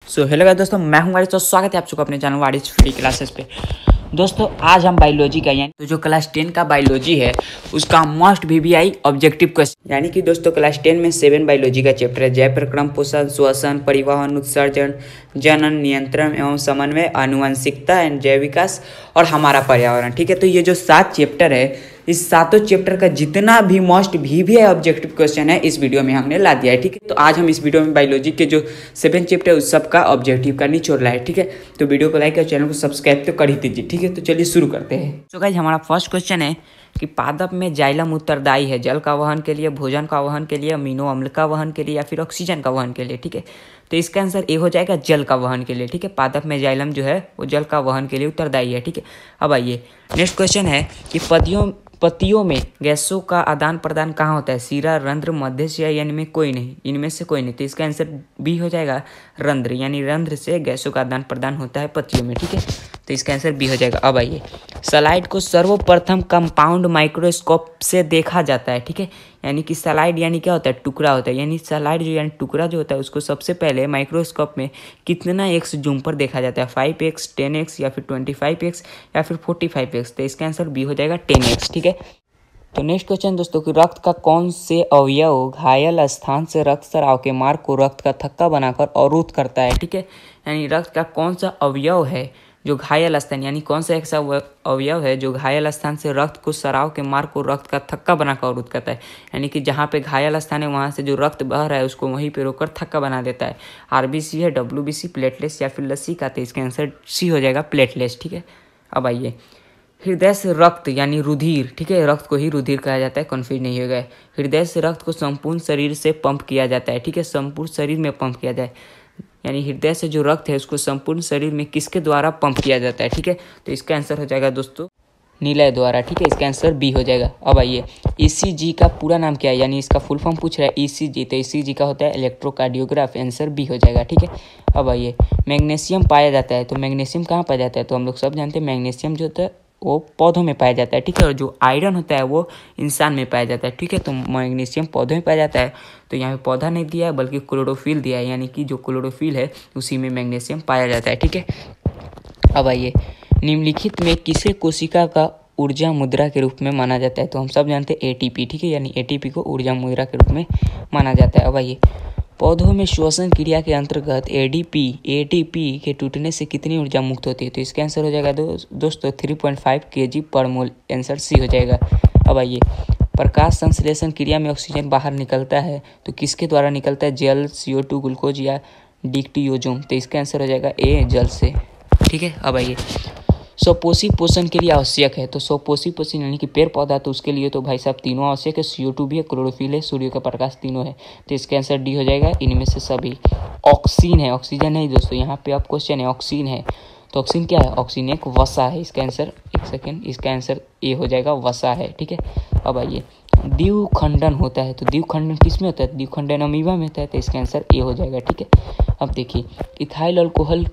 So hello guys दोस्तों, मैं हूं वारिस। तो स्वागत है आप सबका अपने चैनल वारिस फ्री क्लासेस पे। दोस्तों आज हम बायोलॉजी का यानी तो जो क्लास 10 का बायोलॉजी है उसका मस्ट VBI ऑब्जेक्टिव क्वेश्चन यानी कि दोस्तों क्लास 10 में 7 बायोलॉजी का चैप्टर है। जय प्रक्रम, पोषण, श्वसन, परिवहन, उत्सर्जन, जनन, नियंत्रण एवं समन्वय, आनुवंशिकता एंड जैव विकास और हमारा पर्यावरण। ठीक है, तो ये जो 7 चैप्टर है, इस सातों चैप्टर का जितना भी मोस्ट VBI ऑब्जेक्टिव क्वेश्चन है इस वीडियो में हमने ला दिया है। ठीक है, तो आज हम इस वीडियो में बायोलॉजी के जो 7 चैप्टर है उस सबका ऑब्जेक्टिव का निचोड़ रहा है। ठीक है, तो वीडियो को लाइक और चैनल को सब्सक्राइब तो कर ही दीजिए। ठीक है, तो चलिए शुरू करते हैं। तो गाइस हमारा फर्स्ट क्वेश्चन है कि पादप में जाइलम उत्तरदायी है जल का वहन के लिए, भोजन का वहन के लिए, अमीनो अम्ल का वहन के लिए या फिर ऑक्सीजन का वहन के लिए। ठीक है, तो इसका आंसर ए हो जाएगा जल का वहन के लिए। ठीक है, पादप में जाइलम जो है वो जल का वहन के लिए उत्तरदायी है। ठीक है, अब आइए नेक्स्ट क्वेश्चन है कि पत्तियों में गैसों का आदान प्रदान कहाँ होता है? सीरा, रंध्र, मध्यस्थ या इनमें कोई नहीं? इनमें से कोई नहीं, तो इसका आंसर बी हो जाएगा रंध्र, यानी रंध्र से गैसों का आदान प्रदान होता है पत्तियों में। ठीक है, तो इसका आंसर बी हो जाएगा। अब आइए सलाइड को सर्वप्रथम कंपाउंड माइक्रोस्कोप से देखा जाता है। ठीक है, यानी कि सलाइड यानी क्या होता है? टुकड़ा होता है, यानी सलाइड जो यानी टुकड़ा जो होता है उसको सबसे पहले माइक्रोस्कोप में कितना एक्स जूम पर देखा जाता है? 5x, 10x या फिर 25x या फिर 45x? तो इसका आंसर बी हो जाएगा 10x। ठीक है, तो नेक्स्ट क्वेश्चन दोस्तों कि रक्त का कौन से अवयव घायल स्थान से रक्त स्राव के मार्ग को रक्त का थक्का बनाकर अवरुद्ध करता है? ठीक है, यानी रक्त का कौन सा अवयव है जो घायल स्थान यानी कौन सा ऐसा अवयव है जो घायल स्थान से रक्त को स्राव के मार्ग को रक्त का थक्का बनाकर अवरुद्ध करता है? यानी कि जहाँ पे घायल स्थान है वहाँ से जो रक्त बह रहा है उसको वहीं पे रोककर थक्का बना देता है। RBC है, WBC, प्लेटलेट्स या फिर लस्सी का? तो इसका आंसर सी हो जाएगा प्लेटलेट्स। ठीक है, अब आइए हृदय से रक्त यानी रुधिर। ठीक है, रक्त को ही रुधिर कहा जाता है, कन्फ्यूज नहीं होगा। हृदय से रक्त को संपूर्ण शरीर से पंप किया जाता है। ठीक है, संपूर्ण शरीर में पंप किया जाए, यानी हृदय से जो रक्त है उसको संपूर्ण शरीर में किसके द्वारा पंप किया जाता है? ठीक है, तो इसका आंसर हो जाएगा दोस्तों नीलय द्वारा। ठीक है, इसका आंसर बी हो जाएगा। अब आइए ECG का पूरा नाम क्या है, यानी इसका फुल फॉर्म पूछ रहा है ECG, तो ECG का होता है इलेक्ट्रोकार्डियोग्राफ। आंसर बी हो जाएगा। ठीक है, अब आइए मैग्नीशियम पाया जाता है, तो मैग्नीशियम कहाँ पाया जाता है? तो हम लोग सब जानते हैं मैग्नीशियम जो होता है वो पौधों में पाया जाता है। ठीक है, और जो आयरन होता है वो इंसान में पाया जाता है। ठीक है, तो मैग्नीशियम पौधों में पाया जाता है, तो यहाँ पे पौधा नहीं दिया है बल्कि क्लोरोफिल दिया है, यानी कि जो क्लोरोफिल है उसी में मैग्नीशियम पाया जाता है। ठीक है, अब आइए निम्नलिखित में किसे कोशिका का ऊर्जा मुद्रा के रूप में माना जाता है? तो हम सब जानते हैं ATP। ठीक है, यानी ATP को ऊर्जा मुद्रा के रूप में माना जाता है। अब आइए पौधों में श्वसन क्रिया के अंतर्गत ATP के टूटने से कितनी ऊर्जा मुक्त होती है? तो इसका आंसर हो जाएगा दोस्तों 3.5 kg पर मोल। आंसर सी हो जाएगा। अब आइए प्रकाश संश्लेषण क्रिया में ऑक्सीजन बाहर निकलता है तो किसके द्वारा निकलता है? जल, CO2, ग्लूकोज या डिक्टियोजोम? तो इसका आंसर हो जाएगा ए, जल से। ठीक है, अब आइए स्वपोषी पोषण के लिए आवश्यक है, तो स्वपोषी पोषण यानी कि पेड़ पौधा, तो उसके लिए तो भाई साहब तीनों आवश्यक है, CO2 भी है, क्लोरोफिल है, सूर्य का प्रकाश, तीनों है। तो इसका आंसर डी हो जाएगा, इनमें से सभी। ऑक्सीन है, ऑक्सीजन नहीं दोस्तों, यहाँ पे आप क्वेश्चन है ऑक्सीन है, तो ऑक्सीन क्या है? ऑक्सीन एक वसा है। इसका आंसर एक सेकेंड, इसका आंसर ए हो जाएगा, वसा है। ठीक है, अब आइए द्विखंडन होता है, तो द्विखंडन किस में होता है? द्विखंडन अमीबा में होता है, तो इसका आंसर ए हो जाएगा। ठीक है, अब देखिए इथाइल अल्कोहल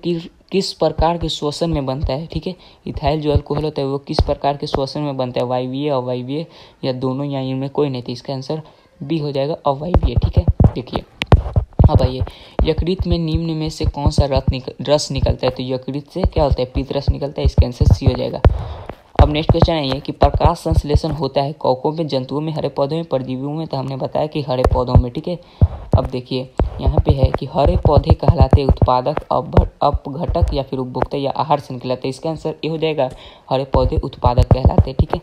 किस प्रकार के श्वसन में बनता है? ठीक है, इथाइल जो अल्कोहल होता है वो किस प्रकार के श्वसन में बनता है? वायवीय, अवायवीय या दोनों, या इनमें कोई नहीं? तो इसका आंसर बी हो जाएगा, अवायवीय। ठीक है, देखिए अब आइए यकृत में निम्न में से कौन सा रस निकलता है? तो यकृत से क्या होता है? पीत रस निकलता है। इसका आंसर सी हो जाएगा। अब नेक्स्ट क्वेश्चन है कि प्रकाश संश्लेषण होता है कौकों में, जंतुओं में, हरे पौधों में, परजीवियों में? तो हमने बताया कि हरे पौधों में। ठीक है, अब देखिए यहाँ पे है कि हरे पौधे कहलाते उत्पादक, अपघटक या फिर उपभोक्ता या आहार से कहलाते? इसका आंसर ये हो जाएगा, हरे पौधे उत्पादक कहलाते हैं। ठीक है,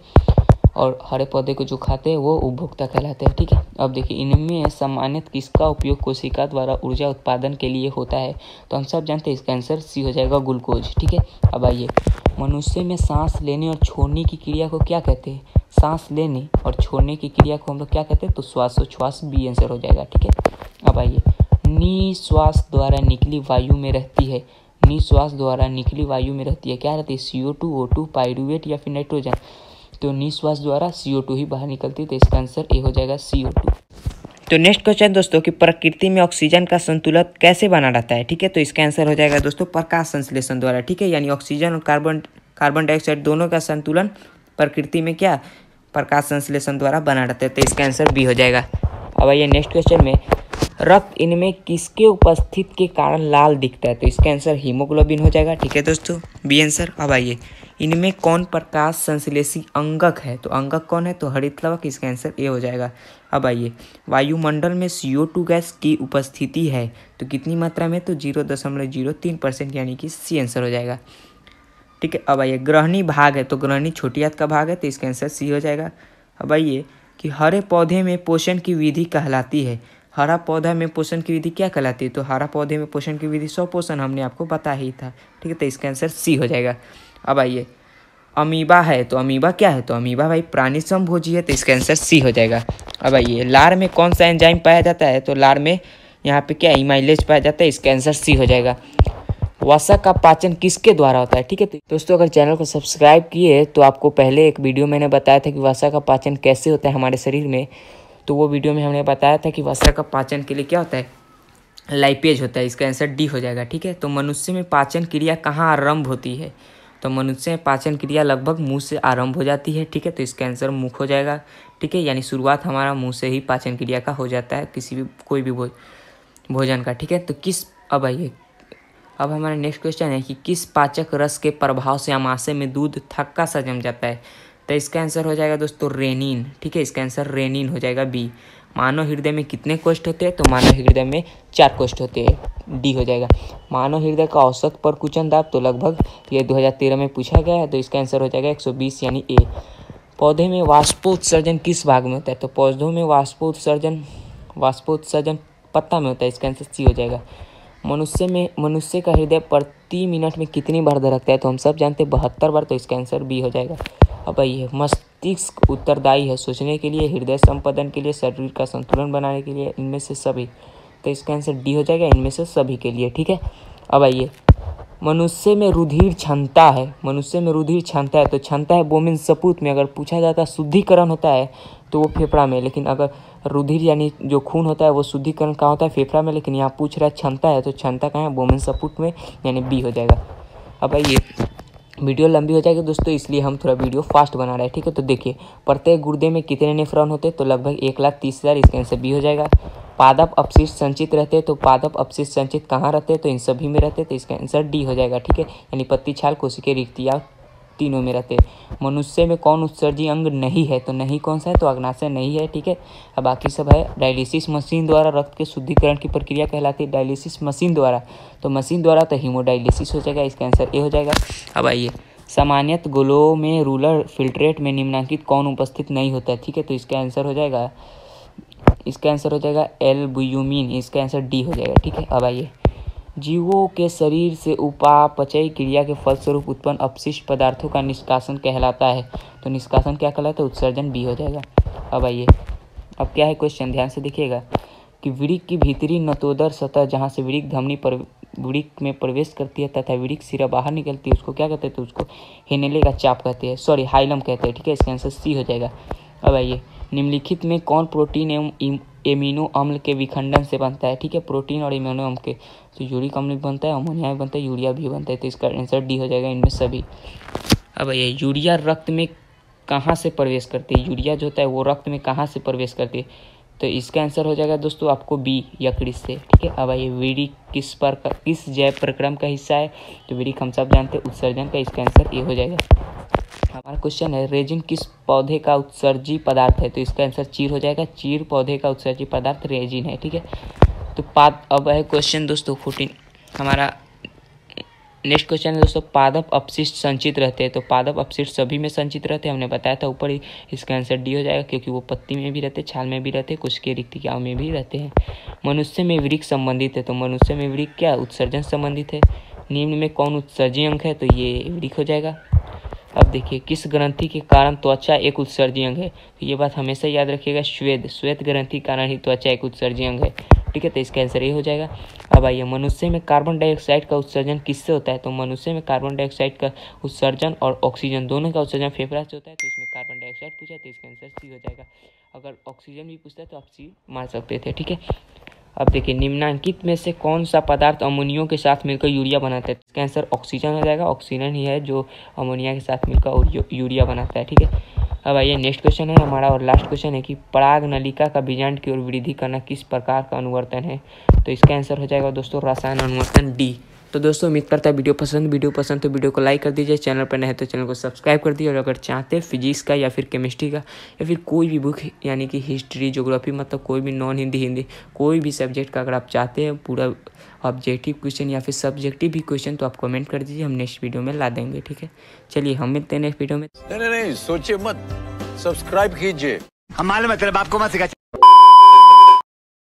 और हरे पौधे को जो खाते हैं वो उपभोक्ता कहलाते हैं। ठीक है, अब देखिए इनमें सामान्यतः किसका उपयोग कोशिका द्वारा ऊर्जा उत्पादन के लिए होता है? तो हम सब जानते हैं इसका आंसर सी हो जाएगा, ग्लूकोज। ठीक है, अब आइए मनुष्य में सांस लेने और छोड़ने की क्रिया को क्या कहते हैं? सांस लेने और छोड़ने की क्रिया को हम लोग क्या कहते हैं? तो श्वासोच्छ्वास, बी आंसर हो जाएगा। ठीक है, अब आइए निश्वास द्वारा निकली वायु में रहती है, निश्वास द्वारा निकली वायु में रहती है, क्या रहती है? CO2, O2, पाइरूवेट या फिर नाइट्रोजन? तो निश्वास द्वारा CO2 ही बाहर निकलती है, तो इसका आंसर ए हो जाएगा, CO2। तो नेक्स्ट क्वेश्चन दोस्तों कि प्रकृति में ऑक्सीजन का संतुलन कैसे बना रहता है? ठीक है, तो इसका आंसर हो जाएगा दोस्तों प्रकाश संश्लेषण द्वारा। ठीक है, यानी ऑक्सीजन और कार्बन डाइऑक्साइड दोनों का संतुलन प्रकृति में क्या प्रकाश संश्लेषण द्वारा बना रहता है, तो इसका आंसर बी हो जाएगा। अब आइए नेक्स्ट क्वेश्चन में रक्त इनमें किसके उपस्थित के कारण लाल दिखता है? तो इसका आंसर हीमोग्लोबिन हो जाएगा। ठीक है दोस्तों, बी आंसर। अब आइए, इनमें कौन प्रकाश संश्लेषी अंगक है? तो अंगक कौन है? तो हरित लवक। इसका आंसर ए हो जाएगा। अब आइए, वायुमंडल में CO2 गैस की उपस्थिति है तो कितनी मात्रा में? तो 0.03%, यानी कि सी आंसर हो जाएगा। ठीक है। अब आइए, ग्रहणी भाग है तो ग्रहणी छोटी आंत का भाग है तो इसका आंसर सी हो जाएगा। अब आइए कि हरे पौधे में पोषण की विधि कहलाती है। हरा पौधा में पोषण की विधि क्या कहलाती है? तो हरा पौधे में पोषण की विधि स्वपोषण, हमने आपको बताया ही था। ठीक है, तो इसका आंसर सी हो जाएगा। अब आइए, अमीबा है तो अमीबा क्या है? तो अमीबा भाई प्राणी समभोजी है तो इसका आंसर सी हो जाएगा। अब आइए, लार में कौन सा एंजाइम पाया जाता है? तो लार में यहाँ पे क्या इमाइलेज पाया जाता है, इसका आंसर सी हो जाएगा। वसा का पाचन किसके द्वारा होता है? ठीक है दोस्तों, अगर चैनल को सब्सक्राइब किए तो आपको पहले एक वीडियो मैंने बताया था कि वसा का पाचन कैसे होता है हमारे शरीर में। तो वो वीडियो में हमने बताया था कि वसा का पाचन के लिए क्या होता है, लाइपेज होता है। इसका आंसर डी हो जाएगा। ठीक है, तो मनुष्य में पाचन क्रिया कहाँ आरंभ होती है? तो मनुष्य में पाचन क्रिया लगभग मुंह से आरंभ हो जाती है। ठीक है, तो इसका आंसर मुख हो जाएगा। ठीक है, यानी शुरुआत हमारा मुंह से ही पाचन क्रिया का हो जाता है, किसी भी कोई भी भोजन का। ठीक है, तो किस, अब आइए, अब हमारा नेक्स्ट क्वेश्चन है कि किस पाचक रस के प्रभाव से आमाशय में दूध थक्का सा जम जाता है? तो इसका आंसर हो जाएगा दोस्तों रेनिन। ठीक है, इसका आंसर रेनिन हो जाएगा, बी। मानव हृदय में कितने कोष्ठ होते हैं? तो मानव हृदय में 4 कोष्ठ होते हैं, डी हो जाएगा। मानव हृदय का औसत परकुचन दाब, तो लगभग ये 2013 में पूछा गया है तो इसका आंसर हो जाएगा 120, यानी ए। पौधे में वाष्पोत्सर्जन किस भाग में होता है? तो पौधों में वाष्पोत्सर्जन पत्ता में होता है, इसका आंसर सी हो जाएगा। मनुष्य का हृदय प्रति मिनट में कितनी बार धड़कता है? तो हम सब जानते हैं 72 बार, तो इसका आंसर बी हो जाएगा। अब आइए, मस्तिष्क उत्तरदायी है सोचने के लिए, हृदय संपादन के लिए, शरीर का संतुलन बनाने के लिए, इनमें से सभी। तो इसका आंसर डी हो जाएगा, इनमें से सभी के लिए। ठीक है, अब आइए, मनुष्य में रुधिर क्षमता है, तो क्षमता है बोमिन सपूत में। अगर पूछा जाता है शुद्धिकरण होता है तो वो फेफड़ा में, लेकिन अगर रुधिर यानी जो खून होता है वो शुद्धिकरण कहाँ होता है? फेफड़ा में, लेकिन यहाँ पूछ रहा है क्षमता है तो क्षमता कहाँ है? बोमिन सपूत में, यानी बी हो जाएगा। अब आइए, वीडियो लंबी हो जाएगी दोस्तों, इसलिए हम थोड़ा वीडियो फास्ट बना रहे हैं। ठीक है, तो देखिए, प्रत्येक गुर्दे में कितने नेफ्रॉन होते हैं? तो लगभग 1,30,000, इसका आंसर बी हो जाएगा। पादप अपशिष्ट संचित रहते हैं, तो पादप अपशिष्ट संचित कहाँ रहते हैं? तो इन सभी में रहते हैं, तो इसका आंसर डी हो जाएगा। ठीक है, यानी पत्ती, छाल, कोशिका, रिक्तियाँ तीनों में रहते हैं। मनुष्य में कौन उत्सर्जी अंग नहीं है? तो नहीं कौन सा है? तो अग्नाशय नहीं है। ठीक है, अब बाकी सब है। डायलिसिस मशीन द्वारा रक्त के शुद्धिकरण की प्रक्रिया कहलाती है, डायलिसिस मशीन द्वारा, तो मशीन द्वारा तो हीमोडायलिसिस हो जाएगा, इसका आंसर ए हो जाएगा। अब आइए, सामान्यतः ग्लोमेरुलर फिल्ट्रेट में निम्नलिखित कौन उपस्थित नहीं होता है? ठीक है, तो इसका आंसर हो जाएगा एल्ब्यूमिन, इसका आंसर डी हो जाएगा। ठीक है, अब आइए, जीवों के शरीर से उपापचय क्रिया के फलस्वरूप उत्पन्न अपशिष्ट पदार्थों का निष्कासन कहलाता है। तो निष्कासन क्या कहलाता है? उत्सर्जन, बी हो जाएगा। अब आइए, अब क्या है क्वेश्चन, ध्यान से देखिएगा कि वृक्क की भीतरी नतोदर सतह जहाँ से वृक्क धमनी पर वृक्क में प्रवेश करती है तथा वृक्क सिरा बाहर निकलती है, उसको क्या कहते हैं? तो उसको हेनेले का चाप कहते हैं, सॉरी हाइलम कहते हैं। ठीक है, इसका आंसर सी हो जाएगा। अब आइए, निम्नलिखित में कौन प्रोटीन एवं एमिनो अम्ल के विखंडन से बनता है? ठीक है, प्रोटीन और एमिनो अम्ल के, तो यूरिक अम्ल भी बनता है, अमोनिया भी बनता है, यूरिया भी बनता है, तो इसका आंसर डी हो जाएगा, इनमें सभी। अब ये यूरिया रक्त में कहाँ से प्रवेश करती है? यूरिया जो होता है वो रक्त में कहाँ से प्रवेश करती है? तो इसका आंसर हो जाएगा दोस्तों आपको बी, यकृत से। ठीक है, अब आइए, विरिक किस जैव प्रक्रम का हिस्सा है? तो विरिक हम सब जानते हैं उत्सर्जन का, इसका आंसर ए हो जाएगा। हमारा क्वेश्चन है, रेजिन किस पौधे का उत्सर्जी पदार्थ है? तो इसका आंसर चीर हो जाएगा, चीर पौधे का उत्सर्जी पदार्थ रेजिन है। ठीक है, तो अब है क्वेश्चन दोस्तों 14, हमारा नेक्स्ट क्वेश्चन है दोस्तों, पादप अपशिष्ट संचित रहते हैं, तो पादप अपशिष्ट सभी में संचित रहते हैं, हमने बताया था ऊपर ही, इसका आंसर डी हो जाएगा, क्योंकि वो पत्ती में भी रहते हैं, छाल में भी रहते हैं, कुछ के रिक्तिकाओं में भी रहते हैं। मनुष्य में वृक्क संबंधित है, तो मनुष्य में वृक्क क्या उत्सर्जन संबंधित है। निम्न में कौन उत्सर्जी अंग है? तो ये वृक्क हो जाएगा। अब देखिए, किस ग्रंथि के कारण त्वचा एक उत्सर्जी अंग है? तो ये बात हमेशा याद रखिएगा, श्वेत ग्रंथि के कारण ही त्वचा एक उत्सर्जी अंग है। ठीक है, तो इसका आंसर ये हो जाएगा। अब आइए, मनुष्य में कार्बन डाइऑक्साइड का उत्सर्जन किससे होता है? तो मनुष्य में कार्बन डाइऑक्साइड का उत्सर्जन और ऑक्सीजन दोनों का उत्सर्जन फेफड़ा से होता है, तो इसमें कार्बन डाइऑक्साइड पूछा तो इसका आंसर सी हो जाएगा। अगर ऑक्सीजन भी पूछता है तो आप सी मार सकते थे। ठीक है, अब देखिए, निम्नलिखित में से कौन सा पदार्थ अमोनिया के साथ मिलकर यूरिया बनाता है? इसका आंसर ऑक्सीजन हो जाएगा, ऑक्सीजन ही है जो अमोनिया के साथ मिलकर यूरिया बनाता है। ठीक है, अब आइए नेक्स्ट क्वेश्चन है हमारा और लास्ट क्वेश्चन है कि पराग नलिका का बीजांड की ओर वृद्धि करना किस प्रकार का अनुवर्तन है। तो इसका आंसर हो जाएगा दोस्तों रसायन अनुवर्तन डी। तो दोस्तों उम्मीद करता है वीडियो पसंद तो वीडियो को लाइक कर दीजिए, चैनल पर नए हैं तो चैनल को सब्सक्राइब कर दीजिए। और अगर चाहते हैं फिजिक्स का या फिर केमिस्ट्री का या फिर कोई भी बुक यानी कि हिस्ट्री ज्योग्राफी मतलब कोई भी नॉन हिंदी कोई भी सब्जेक्ट का अगर आप चाहते हैं पूरा ऑब्जेक्टिव क्वेश्चन या फिर सब्जेक्टिव भी क्वेश्चन तो आप कमेंट कर दीजिए, हम नेक्स्ट वीडियो में ला देंगे। ठीक है, चलिए हम मिलते हैं नेक्स्ट वीडियो में। नहीं सोचिए मत, सब्सक्राइब कीजिए। हम मालूम है तेरे बाप को मत सिखा।